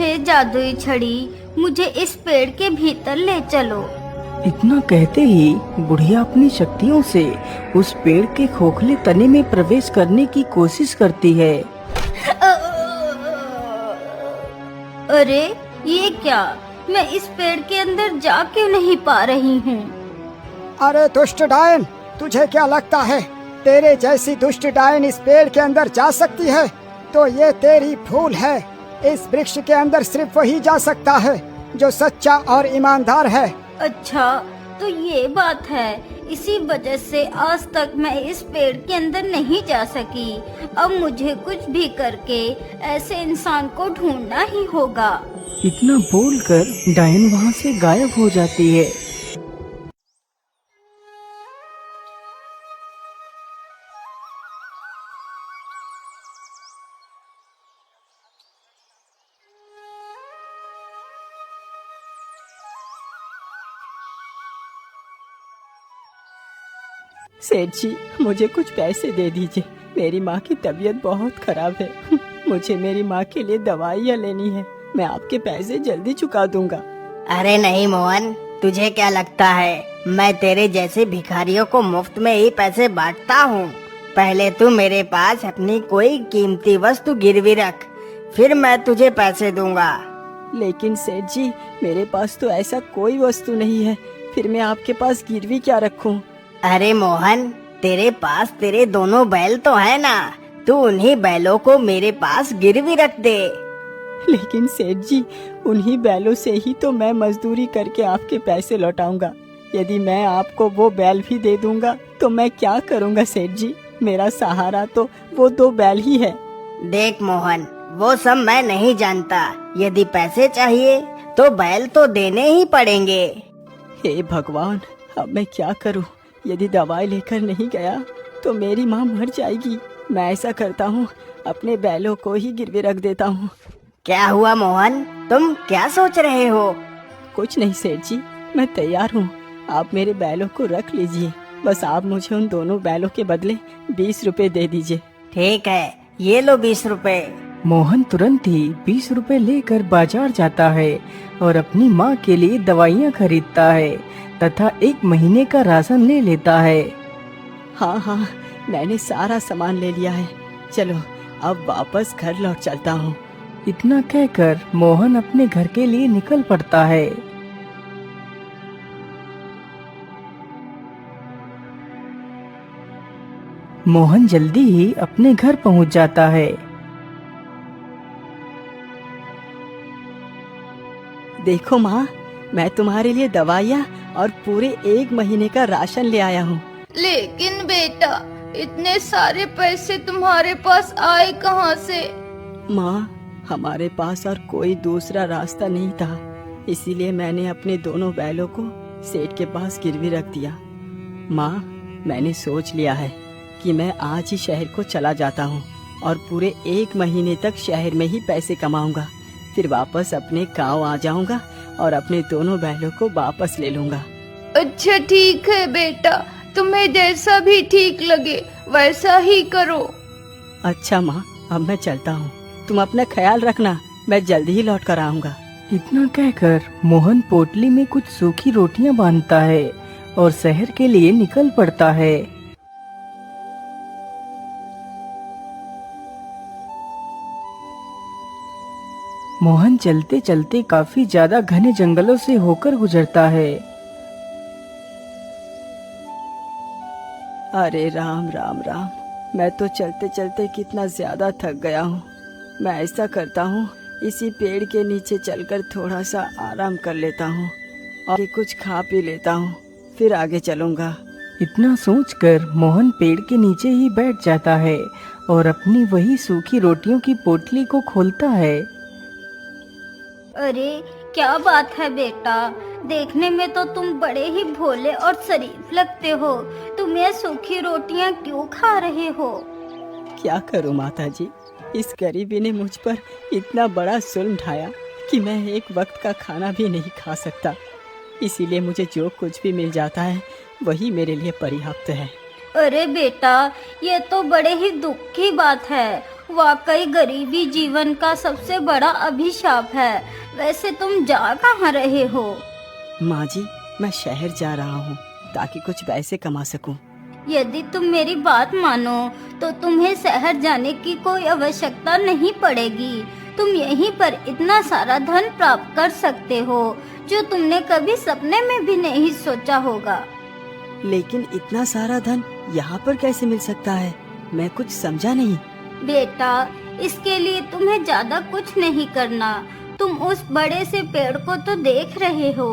हे जादुई छड़ी, मुझे इस पेड़ के भीतर ले चलो। इतना कहते ही बुढ़िया अपनी शक्तियों से उस पेड़ के खोखले तने में प्रवेश करने की कोशिश करती है। अरे ये क्या, मैं इस पेड़ के अंदर जा क्यों नहीं पा रही हूँ? अरे दुष्ट डायन, तुझे क्या लगता है तेरे जैसी दुष्ट डायन इस पेड़ के अंदर जा सकती है? तो ये तेरी भूल है। इस वृक्ष के अंदर सिर्फ वही जा सकता है जो सच्चा और ईमानदार है। अच्छा, तो ये बात है, इसी वजह से आज तक मैं इस पेड़ के अंदर नहीं जा सकी। अब मुझे कुछ भी करके ऐसे इंसान को ढूंढना ही होगा। इतना बोलकर डायन वहाँ से गायब हो जाती है। सेठ जी, मुझे कुछ पैसे दे दीजिए। मेरी माँ की तबीयत बहुत खराब है। मुझे मेरी माँ के लिए दवाइयाँ लेनी है। मैं आपके पैसे जल्दी चुका दूंगा। अरे नहीं मोहन, तुझे क्या लगता है मैं तेरे जैसे भिखारियों को मुफ्त में ही पैसे बांटता हूँ? पहले तू मेरे पास अपनी कोई कीमती वस्तु गिरवी रख, फिर मैं तुझे पैसे दूंगा। लेकिन सेठ जी, मेरे पास तो ऐसा कोई वस्तु नहीं है, फिर मैं आपके पास गिरवी क्या रखूं? अरे मोहन, तेरे पास तेरे दोनों बैल तो है ना, तू उन्हीं बैलों को मेरे पास गिरवी रख दे। लेकिन सेठ जी, उन्हीं बैलों से ही तो मैं मजदूरी करके आपके पैसे लौटाऊंगा। यदि मैं आपको वो बैल भी दे दूंगा तो मैं क्या करूंगा सेठ जी? मेरा सहारा तो वो 2 बैल ही है। देख मोहन, वो सब मैं नहीं जानता। यदि पैसे चाहिए तो बैल तो देने ही पड़ेंगे। हे भगवान, अब मैं क्या करूं? यदि दवाई लेकर नहीं गया तो मेरी माँ मर जाएगी। मैं ऐसा करता हूँ, अपने बैलों को ही गिरवे रख देता हूँ। क्या हुआ मोहन, तुम क्या सोच रहे हो? कुछ नहीं सेठ जी, मैं तैयार हूँ। आप मेरे बैलों को रख लीजिए, बस आप मुझे उन दोनों बैलों के बदले 20 रुपए दे दीजिए। ठीक है, ये लो 20 रुपए। मोहन तुरंत ही 20 रुपए लेकर बाजार जाता है और अपनी माँ के लिए दवाइयाँ खरीदता है तथा 1 महीने का राशन ले लेता है। हाँ, मैंने सारा सामान ले लिया है। चलो अब वापस घर लौट चलता हूँ। इतना कहकर मोहन अपने घर के लिए निकल पड़ता है। मोहन जल्दी ही अपने घर पहुँच जाता है। देखो माँ, मैं तुम्हारे लिए दवाइयाँ और पूरे 1 महीने का राशन ले आया हूँ। लेकिन बेटा, इतने सारे पैसे तुम्हारे पास आए कहाँ से? माँ, हमारे पास और कोई दूसरा रास्ता नहीं था, इसीलिए मैंने अपने दोनों बैलों को सेठ के पास गिरवी रख दिया। माँ, मैंने सोच लिया है कि मैं आज ही शहर को चला जाता हूँ और पूरे 1 महीने तक शहर में ही पैसे कमाऊंगा। फिर वापस अपने गांव आ जाऊंगा और अपने दोनों बैलों को वापस ले लूंगा। अच्छा ठीक है बेटा, तुम्हें जैसा भी ठीक लगे वैसा ही करो। अच्छा माँ, अब मैं चलता हूँ। तुम अपना ख्याल रखना, मैं जल्दी ही लौट कर आऊंगा। इतना कहकर मोहन पोटली में कुछ सूखी रोटियां बांधता है और शहर के लिए निकल पड़ता है। मोहन चलते चलते काफी ज्यादा घने जंगलों से होकर गुजरता है। अरे राम राम राम, मैं तो चलते चलते कितना ज्यादा थक गया हूँ। मैं ऐसा करता हूँ, इसी पेड़ के नीचे चलकर थोड़ा सा आराम कर लेता हूँ और कुछ खा पी लेता हूँ, फिर आगे चलूँगा। इतना सोचकर मोहन पेड़ के नीचे ही बैठ जाता है और अपनी वही सूखी रोटियों की पोटली को खोलता है। अरे क्या बात है बेटा, देखने में तो तुम बड़े ही भोले और शरीफ लगते हो। तुम ये सूखी रोटियां क्यों खा रहे हो? क्या करूं माताजी, इस गरीबी ने मुझ पर इतना बड़ा जुल्म ढाया कि मैं एक वक्त का खाना भी नहीं खा सकता। इसीलिए मुझे जो कुछ भी मिल जाता है वही मेरे लिए पर्याप्त है। अरे बेटा, ये तो बड़े ही दुख की बात है। वाकई गरीबी जीवन का सबसे बड़ा अभिशाप है। वैसे तुम जा कहाँ रहे हो? माँ जी, मैं शहर जा रहा हूँ ताकि कुछ पैसे कमा सकूँ। यदि तुम मेरी बात मानो तो तुम्हें शहर जाने की कोई आवश्यकता नहीं पड़ेगी। तुम यहीं पर इतना सारा धन प्राप्त कर सकते हो जो तुमने कभी सपने में भी नहीं सोचा होगा। लेकिन इतना सारा धन यहाँ पर कैसे मिल सकता है? मैं कुछ समझा नहीं। बेटा, इसके लिए तुम्हें ज्यादा कुछ नहीं करना। तुम उस बड़े से पेड़ को तो देख रहे हो।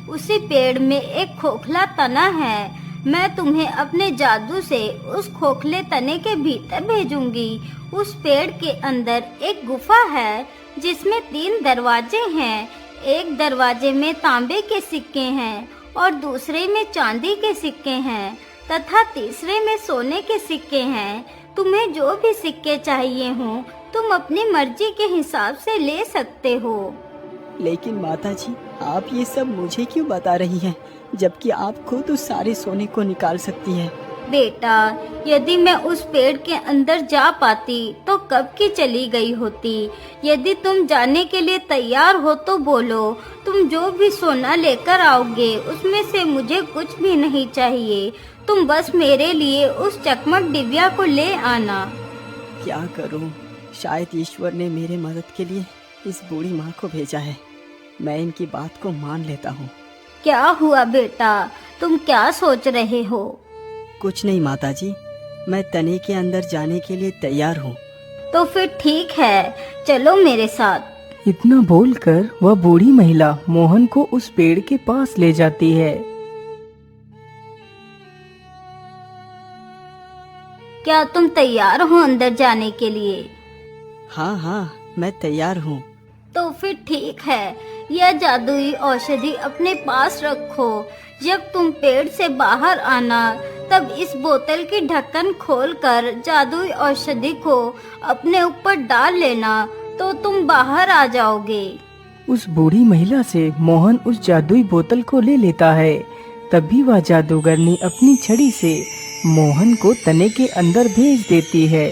उसी पेड़ में एक खोखला तना है। मैं तुम्हें अपने जादू से उस खोखले तने के भीतर भेजूंगी। उस पेड़ के अंदर एक गुफा है जिसमें 3 दरवाजे हैं। एक दरवाजे में तांबे के सिक्के हैं और दूसरे में चांदी के सिक्के हैं तथा तीसरे में सोने के सिक्के हैं। तुम्हें जो भी सिक्के चाहिए हों तुम अपनी मर्जी के हिसाब से ले सकते हो। लेकिन माता जी, आप ये सब मुझे क्यों बता रही हैं, जबकि आप खुद उस सारे सोने को निकाल सकती हैं? बेटा, यदि मैं उस पेड़ के अंदर जा पाती तो कब की चली गई होती। यदि तुम जाने के लिए तैयार हो तो बोलो। तुम जो भी सोना लेकर आओगे उसमें से मुझे कुछ भी नहीं चाहिए। तुम बस मेरे लिए उस चकमक डिबिया को ले आना। क्या करूं? शायद ईश्वर ने मेरे मदद के लिए इस बूढ़ी माँ को भेजा है। मैं इनकी बात को मान लेता हूँ। क्या हुआ बेटा, तुम क्या सोच रहे हो? कुछ नहीं माता जी, मैं तने के अंदर जाने के लिए तैयार हूँ। तो फिर ठीक है, चलो मेरे साथ। इतना बोलकर वह बूढ़ी महिला मोहन को उस पेड़ के पास ले जाती है। क्या तुम तैयार हो अंदर जाने के लिए? हाँ हाँ, मैं तैयार हूँ। तो फिर ठीक है, यह जादुई औषधि अपने पास रखो। जब तुम पेड़ से बाहर आना तब इस बोतल की ढक्कन खोलकर जादुई औषधि को अपने ऊपर डाल लेना तो तुम बाहर आ जाओगे। उस बूढ़ी महिला से मोहन उस जादुई बोतल को ले लेता है। तभी वह जादूगरनी अपनी छड़ी से मोहन को तने के अंदर भेज देती है।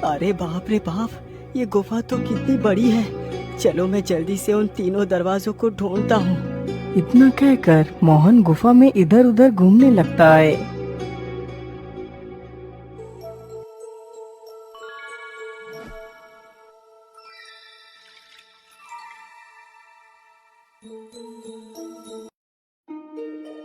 अरे बाप रे बाप, ये गुफा तो कितनी बड़ी है। चलो मैं जल्दी से उन तीनों दरवाजों को ढूंढता हूँ। इतना कहकर मोहन गुफा में इधर उधर घूमने लगता है।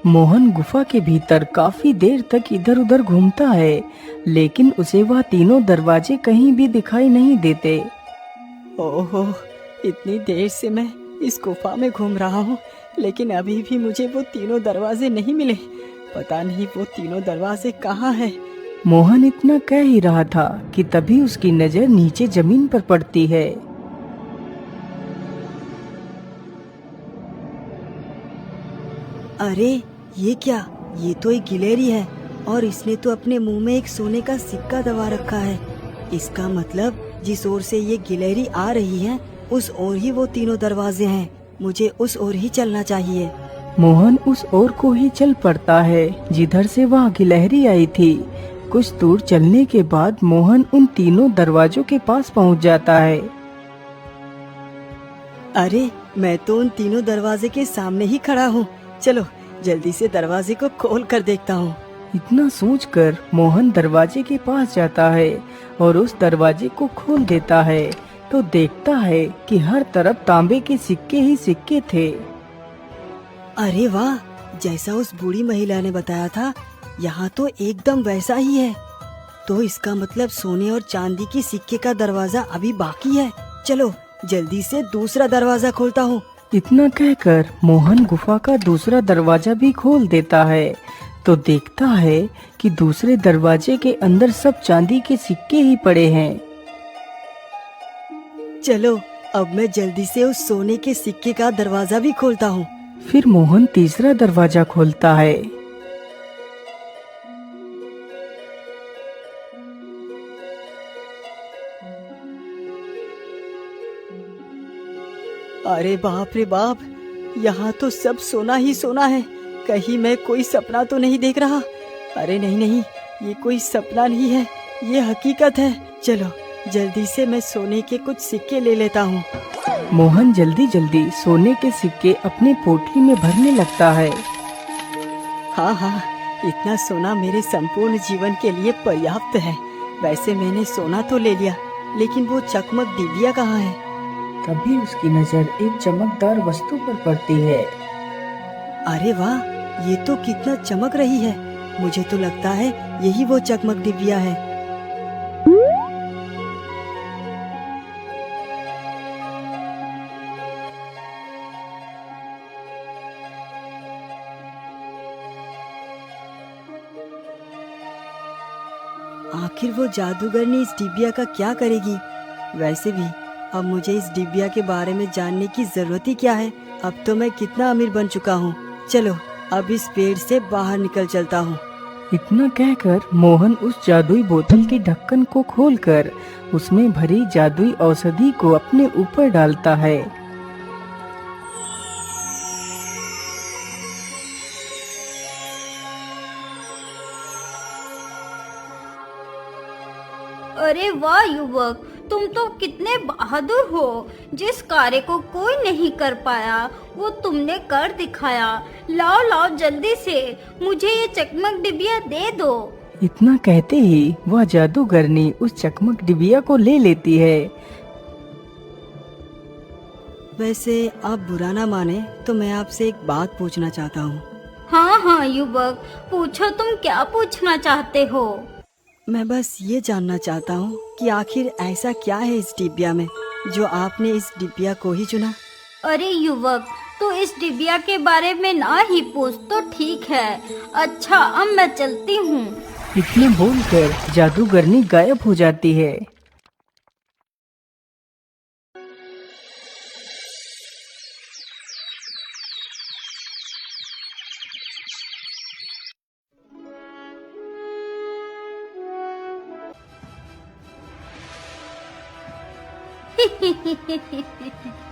मोहन गुफा के भीतर काफी देर तक इधर उधर घूमता है, लेकिन उसे वह तीनों दरवाजे कहीं भी दिखाई नहीं देते। ओहो, इतनी देर से मैं इस गुफा में घूम रहा हूँ, लेकिन अभी भी मुझे वो तीनों दरवाजे नहीं मिले। पता नहीं वो तीनों दरवाजे कहाँ हैं। मोहन इतना कह ही रहा था कि तभी उसकी नजर नीचे जमीन पर पड़ती है। अरे ये क्या? ये तो एक गिलहरी है और इसने तो अपने मुंह में एक सोने का सिक्का दबा रखा है। इसका मतलब जिस ओर से ये गिलहरी आ रही है उस ओर ही वो तीनों दरवाजे हैं। मुझे उस ओर ही चलना चाहिए। मोहन उस ओर को ही चल पड़ता है जिधर से वह गिलहरी आई थी। कुछ दूर चलने के बाद मोहन उन तीनों दरवाजों के पास पहुंच जाता है। अरे मैं तो उन तीनों दरवाजे के सामने ही खड़ा हूँ। चलो जल्दी से दरवाजे को खोल कर देखता हूँ। इतना सोचकर मोहन दरवाजे के पास जाता है और उस दरवाजे को खोल देता है तो देखता है कि हर तरफ तांबे के सिक्के ही सिक्के थे। अरे वाह, जैसा उस बूढ़ी महिला ने बताया था यहाँ तो एकदम वैसा ही है। तो इसका मतलब सोने और चांदी की सिक्के का दरवाजा अभी बाकी है। चलो जल्दी से दूसरा दरवाजा खोलता हूँ। इतना कहकर मोहन गुफा का दूसरा दरवाजा भी खोल देता है तो देखता है कि दूसरे दरवाजे के अंदर सब चांदी के सिक्के ही पड़े हैं। चलो अब मैं जल्दी से उस सोने के सिक्के का दरवाजा भी खोलता हूँ। फिर मोहन तीसरा दरवाजा खोलता है। अरे बाप रे बाप, यहाँ तो सब सोना ही सोना है। कहीं मैं कोई सपना तो नहीं देख रहा? अरे नहीं नहीं, ये कोई सपना नहीं है, ये हकीकत है। चलो जल्दी से मैं सोने के कुछ सिक्के ले लेता हूँ। मोहन जल्दी जल्दी सोने के सिक्के अपने पोटली में भरने लगता है। हाँ हाँ, इतना सोना मेरे संपूर्ण जीवन के लिए पर्याप्त है। वैसे मैंने सोना तो ले लिया, लेकिन वो चकमक डिबिया कहाँ है? तभी उसकी नजर एक चमकदार वस्तु पर पड़ती है। अरे वाह, ये तो कितना चमक रही है। मुझे तो लगता है यही वो चकमक डिबिया है। आखिर वो जादूगरनी इस डिबिया का क्या करेगी? वैसे भी अब मुझे इस डिबिया के बारे में जानने की जरूरत ही क्या है? अब तो मैं कितना अमीर बन चुका हूँ। चलो अब इस पेड़ से बाहर निकल चलता हूँ। इतना कहकर मोहन उस जादुई बोतल के ढक्कन को खोलकर उसमें भरी जादुई औषधि को अपने ऊपर डालता है। अरे वाह युवक, तुम तो कितने बहादुर हो। जिस कार्य को कोई नहीं कर पाया वो तुमने कर दिखाया। लाओ लाओ जल्दी से मुझे ये चकमक डिबिया दे दो। इतना कहते ही वह जादूगरनी उस चकमक डिबिया को ले लेती है। वैसे आप बुरा ना माने तो मैं आपसे एक बात पूछना चाहता हूँ। हाँ हाँ युवक, पूछो तुम क्या पूछना चाहते हो। मैं बस ये जानना चाहता हूँ कि आखिर ऐसा क्या है इस डिबिया में जो आपने इस डिबिया को ही चुना? अरे युवक, तो इस डिबिया के बारे में ना ही पूछ तो ठीक है। अच्छा अब मैं चलती हूँ। इतने बोलकर जादूगरनी गायब हो जाती है।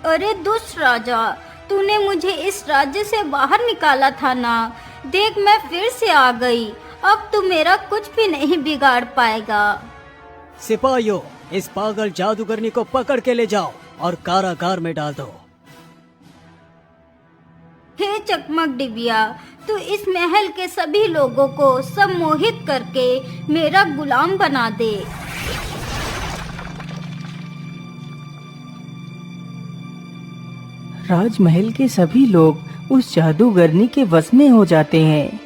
अरे दुष्ट राजा, तूने मुझे इस राज्य से बाहर निकाला था ना। देख मैं फिर से आ गई। अब तू मेरा कुछ भी नहीं बिगाड़ पाएगा। सिपाहियों, इस पागल जादूगरनी को पकड़ के ले जाओ और कारागार में डाल दो। हे चकमक डिबिया, तू इस महल के सभी लोगों को सम्मोहित करके मेरा गुलाम बना दे। राजमहल के सभी लोग उस जादूगरनी के वश में हो जाते हैं।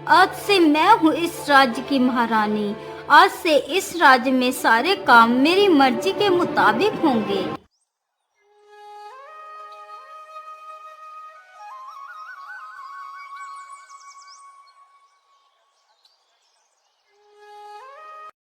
आज से मैं हूँ इस राज्य की महारानी। आज से इस राज्य में सारे काम मेरी मर्जी के मुताबिक होंगे।